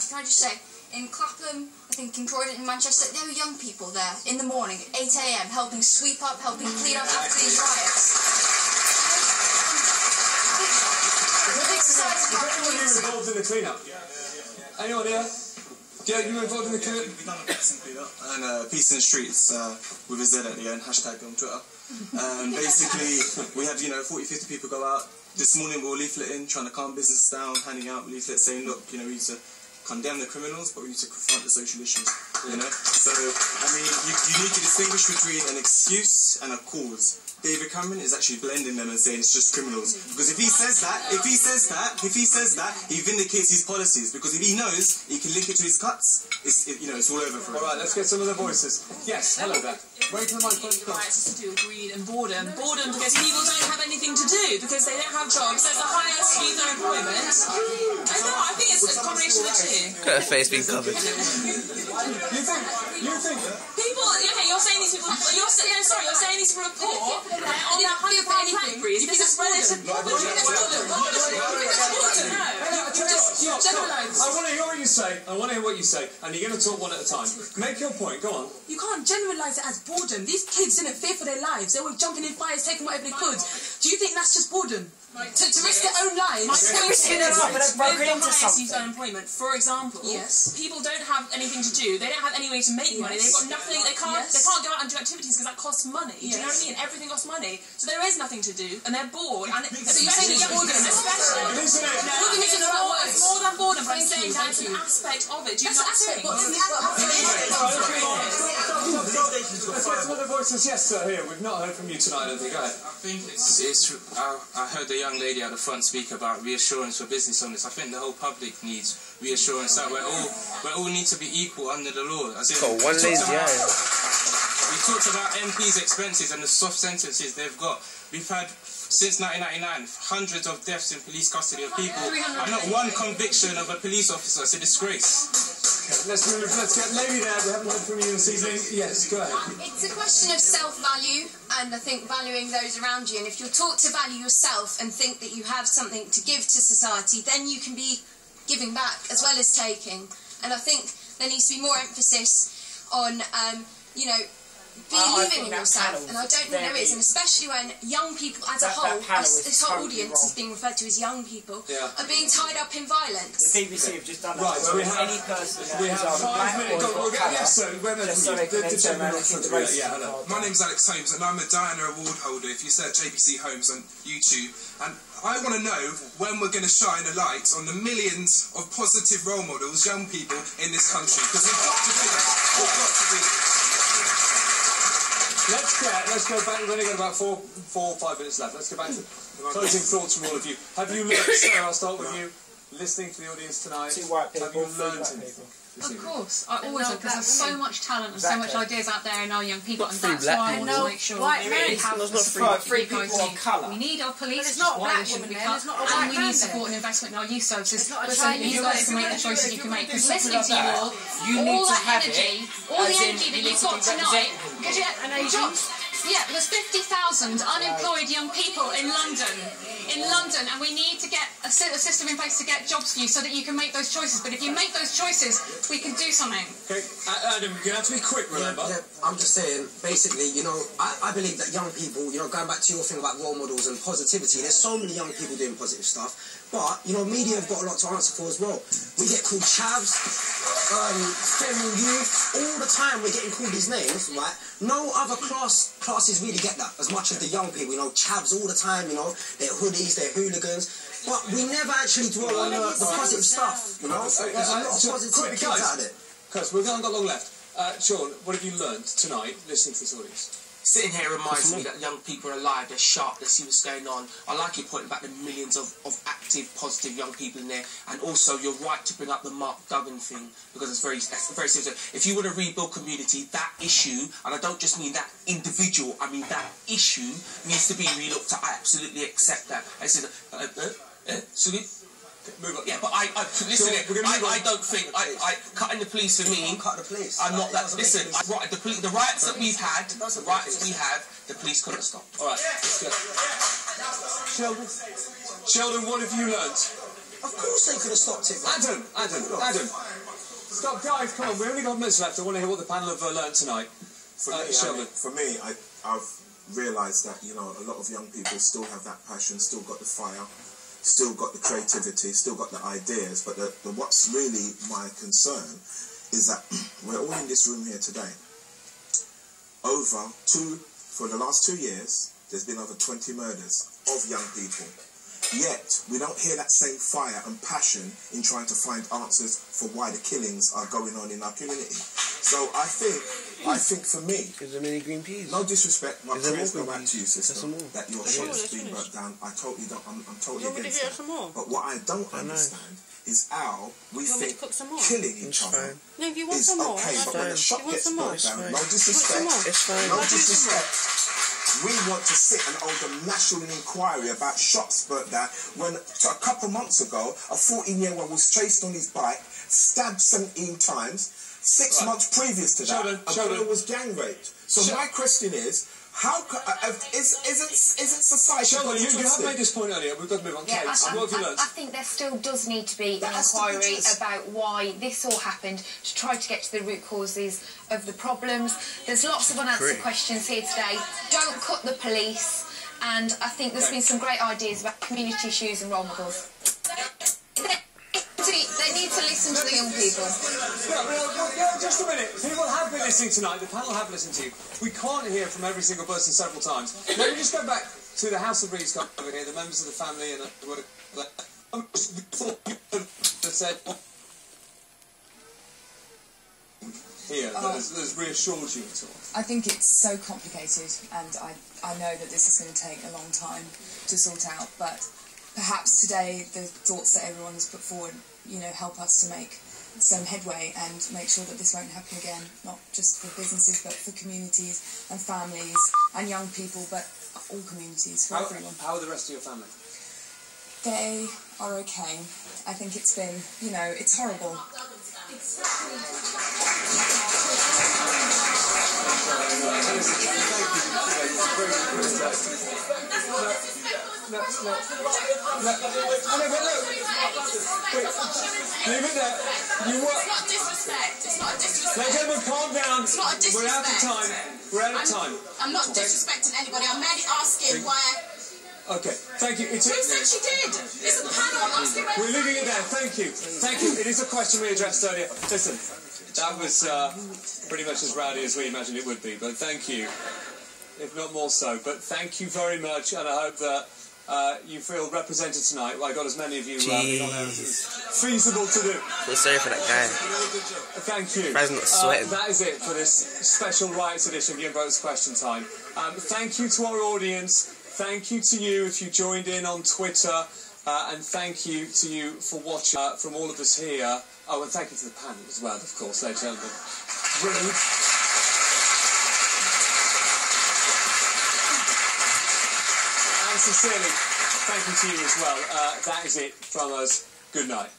society. Can I just say, in Clapham, I think in Croydon, in Manchester, there were young people there in the morning at 8 AM helping sweep up, helping clean up after these riots. The big society Anyone here involved in the clean-up? Anyone here? Yeah, you were involved in the clean-up? We've done a peace and clean-up. And peace in the streets with a Z at the end, hashtag on Twitter. Basically, we had, 40, 50 people go out. This morning we were leafleting, trying to calm business down, handing out leaflets saying, look, we need to condemn the criminals, but we need to confront the social issues, So, I mean, you need to distinguish between an excuse and a cause. David Cameron is actually blending them and saying it's just criminals. Because if he says that, he vindicates his policies. Because if he knows he can link it to his cuts, it's all over for him. All right, let's get some of the voices. Yes, hello there. Wait for the microphone. Riots to do with greed and boredom. Boredom because people don't have anything to do, because they don't have jobs. There's the highest youth unemployment. I think it's a combination of the two. Got her face being covered. You think? People, okay, you're saying these people, you're saying these people are poor, they're on their £100 blackberries. This is relative poverty. That's boredom. No, you generalise. I want to hear what you say. And you're going to talk one at a time. Make your point, go on. You can't generalise it as boredom. These kids didn't fear for their lives. They were jumping in fires, taking whatever they could. Do you think that's just boredom? To risk their own lives? Risking their lives. With the highest youth unemployment, for example, people don't have anything to do. They don't have any way to make money. They've got nothing. They can't go out and do activities because that costs money. Do you know what I mean? Everything costs money. So there is nothing to do, and they're bored. And so you're saying it's boredom? Boredom isn't the word. It's more than boredom, but I'm saying that's an aspect of it. Do you not think? Let's get some other voices. Yes, sir, here. We've not heard from you tonight, I don't think. Go ahead. I think I heard the young lady at the front speak about reassurance for business owners. I think the whole public needs reassurance that we all need to be equal under the law. We talked about MPs' expenses and the soft sentences they've got. We've had, since 1999, hundreds of deaths in police custody of people, and not one conviction of a police officer. It's a disgrace. Okay, let's get Lady there. We haven't heard from you this evening. Yes, go ahead. It's a question of self-value, and I think valuing those around you. And if you're taught to value yourself and think that you have something to give to society, then you can be giving back as well as taking. And I think there needs to be more emphasis on, believing in yourself, and I don't think there is, and especially when young people as a whole, this whole audience is being referred to as young people, are being tied up in violence. The BBC have just done that. Right, so we have any person we have 5 minutes. Yes, sir. My name's Alex Holmes, and I'm a Diana Award holder, if you search ABC Homes on YouTube. And I want to know when we're going to shine a light on the millions of positive role models, young people in this country, because we've got to do that. We've got to do that. Let's go back. We've only got about 4 or 5 minutes left. Let's go back to closing thoughts from all of you. Have you learned, Sarah, I'll start with you, listening to the audience tonight, have you learned anything? Of course, I always do, because there's so much talent and so much ideas out there in our young people, and that's why I want to make sure we have the support that you guys need. We need our police, which is why they shouldn't be cut, and we need support and investment in our youth services, so that you guys can make the choices you can make. Because listening to you all that energy, all the energy that you've got tonight, because there's 50,000 unemployed young people in London, and we need to get a system in place to get jobs for you so that you can make those choices. But if you make those choices, we can do something. Okay, Adam, you're going to have to be quick, remember? Yeah, I'm just saying, basically, I believe that young people, going back to your thing about role models and positivity, there's so many young people doing positive stuff, but, media have got a lot to answer for as well. We get called chavs, feminine youth, all the time we're getting called these names, right? No other classes really get that as much as the young people, chavs all the time, they're hoodies, they're hooligans, but we never actually dwell on the positive stuff, There's a lot of positive kids out there. Because we've not got long left. Sean, what have you learned tonight listening to this audience? Sitting here reminds me that young people are alive, they're sharp, they see what's going on. I like your point about the millions of active, positive young people in there, and also you're right to bring up the Mark Duggan thing, because it's very serious. If you want to rebuild community, that issue, and I don't just mean that individual, I mean that issue, needs to be relooked at. I absolutely accept that. I said, move on. Yeah, but I don't think cutting the police for me. Cut the police. I'm not that. Listen, the riots that we've had, the police couldn't stop. All right, let's go. Sheldon, what have you learned? Of course they could have stopped it. Adam. Stop, guys, come on, we only got minutes left. I want to hear what the panel have learnt tonight. For me, I've realised that, you know, a lot of young people still have that passion, still got the fire, still got the creativity, still got the ideas, but what's really my concern is that we're all in this room here today. For the last 2 years, there's been over 20 murders of young people. Yet, we don't hear that same fire and passion in trying to find answers for why the killings are going on in our community. So I think for me... Is there many green peas? No disrespect, my prayers go back to you, sister, that your shop has been burnt down. I'm totally against that. But what I don't understand is how we think killing each other is okay, but when the shop gets burnt down, no disrespect, we want to sit and hold a national inquiry about shops burnt down when a couple months ago a 14-year-old was chased on his bike, stabbed 17 times. 6 months previous to that, a girl was gang raped. So my question is, how isn't society... Sheldon, you have made this point earlier. We've got to move on. Yeah, what have you learned? I think there still does need to be an inquiry about why this all happened, to try to get to the root causes of the problems. There's lots of unanswered questions here today. Don't cut the police. And I think there's been some great ideas about community issues and role models. They need to listen to the young people. No, just a minute. People have been listening tonight. The panel have listened to you. We can't hear from every single person several times. Let me just go back to the House of Reeds over here, the members of the family, and said here that has reassured you at all. I think it's so complicated, and I know that this is going to take a long time to sort out, but perhaps today the thoughts that everyone has put forward, you know, help us to make some headway and make sure that this won't happen again, not just for businesses but for communities and families and young people, but all communities, for everyone. How are the rest of your family? They are okay. I think it's been, you know, it's horrible. No, but look. Wait, leave it there. It's not disrespect. It's not a disrespect. Ladies and gentlemen, calm down. It's not a disrespect. We're out of time. We're out of time. I'm not disrespecting anybody. I'm merely asking why... Okay, thank you. Who said she did? It's a panel. I'm asking... We're leaving it there. Thank you. Thank you. It is a question we addressed earlier. Listen, that was pretty much as rowdy as we imagined it would be, but thank you. If not more so. But thank you very much, and I hope that you feel represented tonight. Well, I got as many of you on there as it was feasible to do. Feel sorry for that guy. Thank you. Guy's not sweating. That is it for this special Riots edition of Young Voters Question Time. Thank you to our audience. Thank you to you if you joined in on Twitter. And thank you to you for watching from all of us here. Oh, and thank you to the panel as well, of course, ladies and gentlemen. Brilliant. And sincerely, thank you to you as well. That is it from us. Good night.